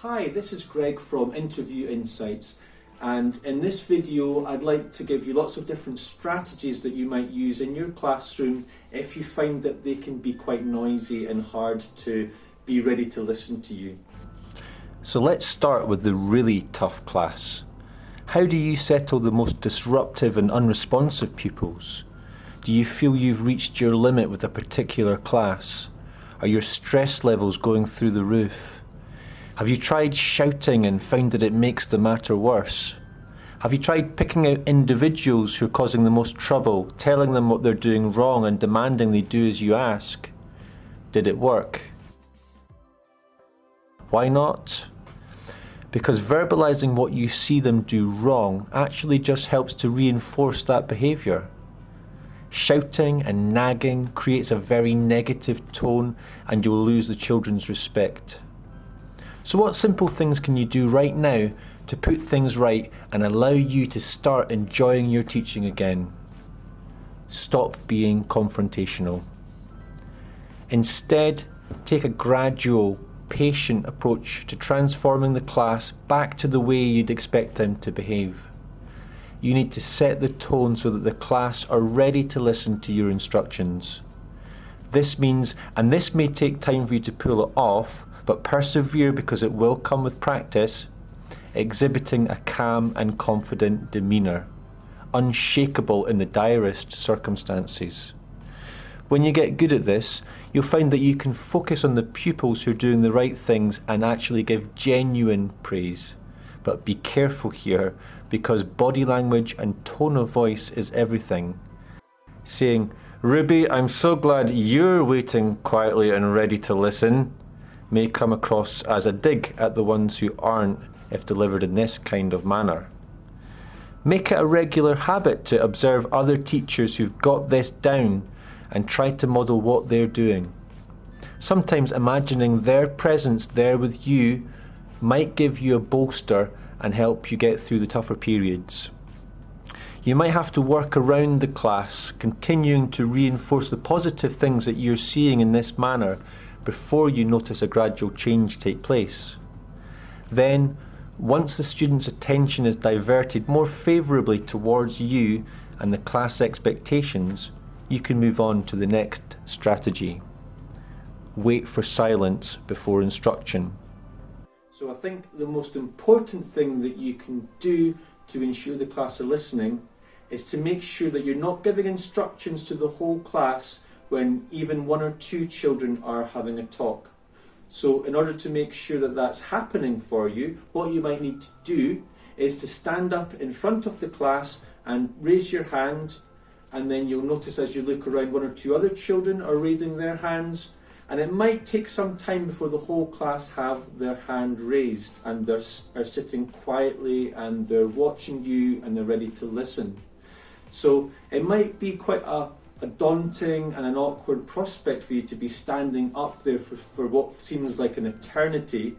Hi, this is Greg from Interview Insights, and in this video I'd like to give you lots of different strategies that you might use in your classroom if you find that they can be quite noisy and hard to be ready to listen to you. So let's start with the really tough class. How do you settle the most disruptive and unresponsive pupils? Do you feel you've reached your limit with a particular class? Are your stress levels going through the roof? Have you tried shouting and found that it makes the matter worse? Have you tried picking out individuals who are causing the most trouble, telling them what they're doing wrong and demanding they do as you ask? Did it work? Why not? Because verbalizing what you see them do wrong actually just helps to reinforce that behaviour. Shouting and nagging creates a very negative tone and you'll lose the children's respect. So what simple things can you do right now to put things right and allow you to start enjoying your teaching again? Stop being confrontational. Instead, take a gradual, patient approach to transforming the class back to the way you'd expect them to behave. You need to set the tone so that the class are ready to listen to your instructions. This means, and this may take time for you to pull it off, but persevere because it will come with practice, exhibiting a calm and confident demeanour, unshakable in the direst circumstances. When you get good at this, you'll find that you can focus on the pupils who are doing the right things and actually give genuine praise. But be careful here, because body language and tone of voice is everything. Saying, "Ruby, I'm so glad you're waiting quietly and ready to listen," may come across as a dig at the ones who aren't if delivered in this kind of manner. Make it a regular habit to observe other teachers who've got this down and try to model what they're doing. Sometimes imagining their presence there with you might give you a bolster and help you get through the tougher periods. You might have to work around the class, continuing to reinforce the positive things that you're seeing in this manner before you notice a gradual change take place. Then, once the student's attention is diverted more favourably towards you and the class expectations, you can move on to the next strategy. Wait for silence before instruction. So I think the most important thing that you can do to ensure the class are listening is to make sure that you're not giving instructions to the whole class when even one or two children are having a talk. So in order to make sure that that's happening for you, what you might need to do is to stand up in front of the class and raise your hand, and then you'll notice as you look around one or two other children are raising their hands, and it might take some time before the whole class have their hand raised and are sitting quietly and they're watching you and they're ready to listen. So it might be quite a daunting and an awkward prospect for you to be standing up there for what seems like an eternity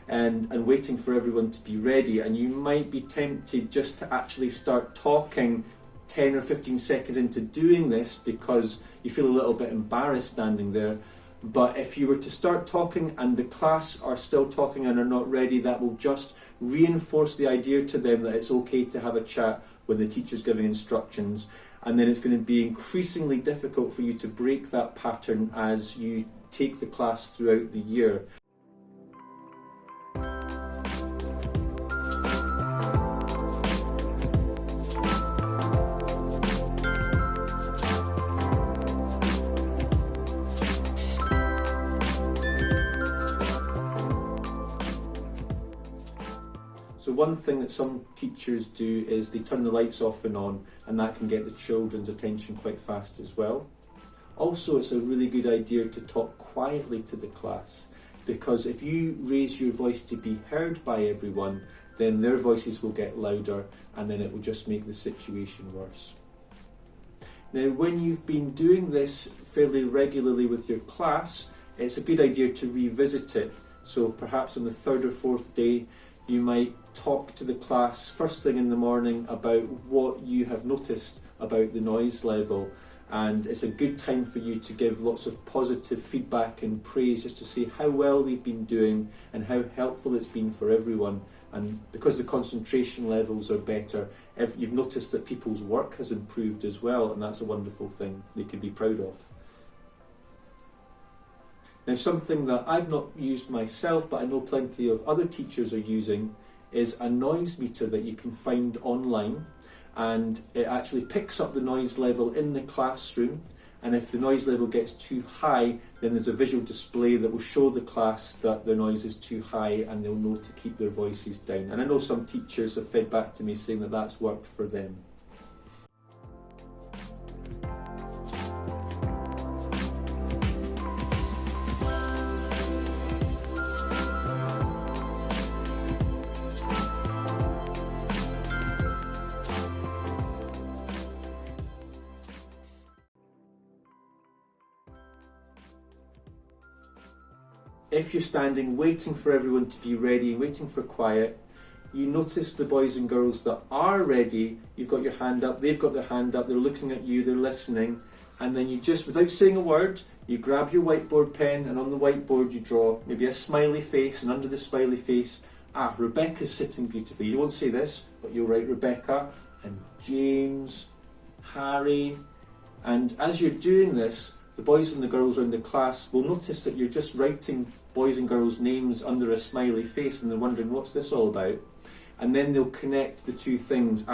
and waiting for everyone to be ready, and you might be tempted just to actually start talking 10 or 15 seconds into doing this because you feel a little bit embarrassed standing there. But if you were to start talking and the class are still talking and are not ready, that will just reinforce the idea to them that it's okay to have a chat when the teacher's giving instructions. And then it's going to be increasingly difficult for you to break that pattern as you take the class throughout the year. So one thing that some teachers do is they turn the lights off and on, and that can get the children's attention quite fast as well. Also, it's a really good idea to talk quietly to the class, because if you raise your voice to be heard by everyone, then their voices will get louder and then it will just make the situation worse. Now, when you've been doing this fairly regularly with your class, it's a good idea to revisit it. So perhaps on the third or fourth day, you might talk to the class first thing in the morning about what you have noticed about the noise level, and it's a good time for you to give lots of positive feedback and praise just to see how well they've been doing and how helpful it's been for everyone. And because the concentration levels are better, you've noticed that people's work has improved as well, and that's a wonderful thing they can be proud of. Now, something that I've not used myself, but I know plenty of other teachers are using, is a noise meter that you can find online, and it actually picks up the noise level in the classroom, and if the noise level gets too high, then there's a visual display that will show the class that their noise is too high and they'll know to keep their voices down. And I know some teachers have fed back to me saying that that's worked for them. If you're standing waiting for everyone to be ready, waiting for quiet, you notice the boys and girls that are ready, you've got your hand up, they've got their hand up, they're looking at you, they're listening, and then you just, without saying a word, you grab your whiteboard pen, and on the whiteboard you draw maybe a smiley face, and under the smiley face, Rebecca's sitting beautifully. You won't say this, but you'll write Rebecca, and James, Harry, and as you're doing this, the boys and the girls around the class will notice that you're just writing boys and girls' names under a smiley face, and they're wondering, what's this all about? And then they'll connect the two things.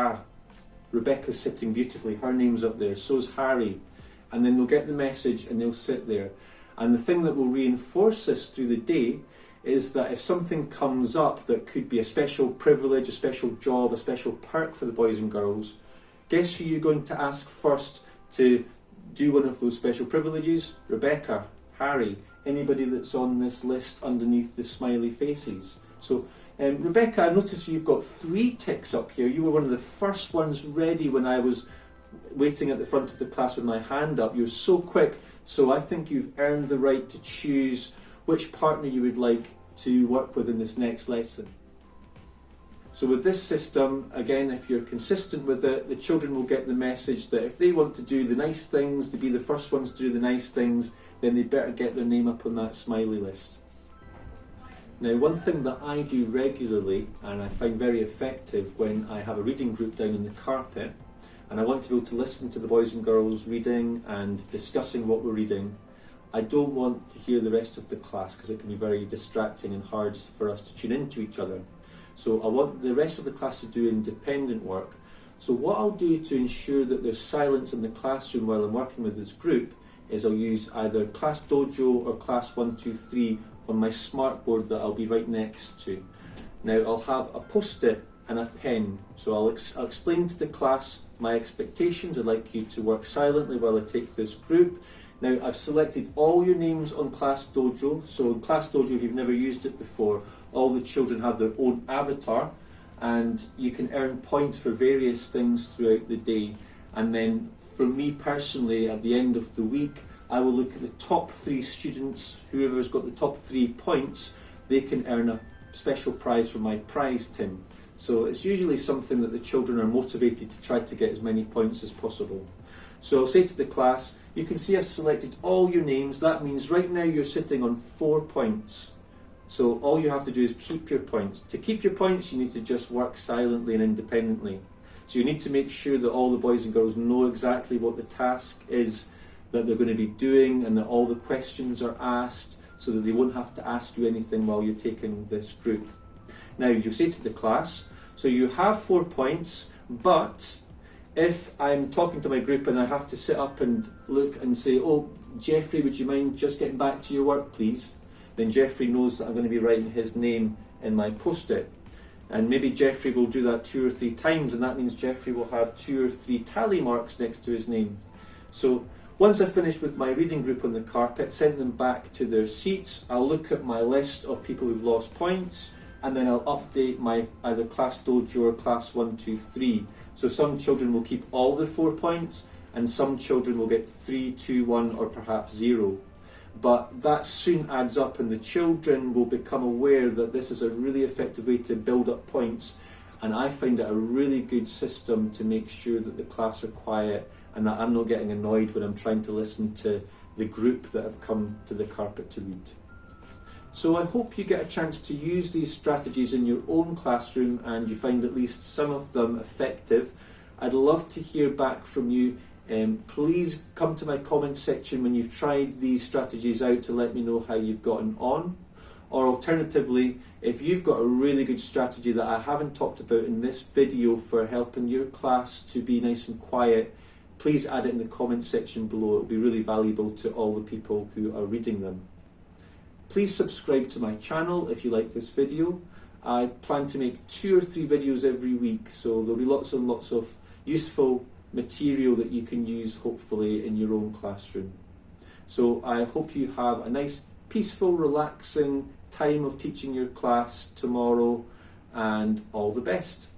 Rebecca's sitting beautifully, her name's up there, so's Harry. And then they'll get the message and they'll sit there. And the thing that will reinforce this through the day is that if something comes up that could be a special privilege, a special job, a special perk for the boys and girls, guess who you're going to ask first to do one of those special privileges? Rebecca, Harry, anybody that's on this list underneath the smiley faces. So Rebecca, I notice you've got 3 ticks up here. You were one of the first ones ready when I was waiting at the front of the class with my hand up. You're so quick, so I think you've earned the right to choose which partner you would like to work with in this next lesson. So with this system, again, if you're consistent with it, the children will get the message that if they want to do the nice things, to be the first ones to do the nice things, then they better get their name up on that smiley list. Now, one thing that I do regularly, and I find very effective when I have a reading group down on the carpet, and I want to be able to listen to the boys and girls reading and discussing what we're reading, I don't want to hear the rest of the class because it can be very distracting and hard for us to tune into each other. So I want the rest of the class to do independent work. So what I'll do to ensure that there's silence in the classroom while I'm working with this group is I'll use either Class Dojo or Class 1, 2, 3 on my smartboard that I'll be right next to. Now I'll have a post-it and a pen. So I'll explain to the class my expectations. I'd like you to work silently while I take this group. Now I've selected all your names on Class Dojo. So in Class Dojo, if you've never used it before, all the children have their own avatar, and you can earn points for various things throughout the day. And then for me personally, at the end of the week, I will look at the top 3 students. Whoever's got the top 3 points, they can earn a special prize from my prize tin. So it's usually something that the children are motivated to try to get as many points as possible. So I'll say to the class, you can see I've selected all your names. That means right now you're sitting on 4 points. So all you have to do is keep your points. To keep your points, you need to just work silently and independently. So you need to make sure that all the boys and girls know exactly what the task is that they're going to be doing, and that all the questions are asked so that they won't have to ask you anything while you're taking this group. Now you say to the class, so you have 4 points, but if I'm talking to my group and I have to sit up and look and say, oh, Jeffrey, would you mind just getting back to your work, please? Then Jeffrey knows that I'm going to be writing his name in my post-it. And maybe Jeffrey will do that 2 or 3 times, and that means Jeffrey will have 2 or 3 tally marks next to his name. So once I've finished with my reading group on the carpet, send them back to their seats, I'll look at my list of people who've lost points, and then I'll update my either Class Dojo or Class 1, 2, 3. So some children will keep all their 4 points, and some children will get 3, 2, 1, or perhaps 0. But that soon adds up, and the children will become aware that this is a really effective way to build up points, and I find it a really good system to make sure that the class are quiet and that I'm not getting annoyed when I'm trying to listen to the group that have come to the carpet to read. So I hope you get a chance to use these strategies in your own classroom and you find at least some of them effective. I'd love to hear back from you. Please come to my comments section when you've tried these strategies out to let me know how you've gotten on. Or alternatively, if you've got a really good strategy that I haven't talked about in this video for helping your class to be nice and quiet, please add it in the comments section below. It will be really valuable to all the people who are reading them. Please subscribe to my channel if you like this video. I plan to make 2 or 3 videos every week, so there'll be lots and lots of useful material that you can use hopefully in your own classroom. So I hope you have a nice, peaceful, relaxing time of teaching your class tomorrow, and all the best.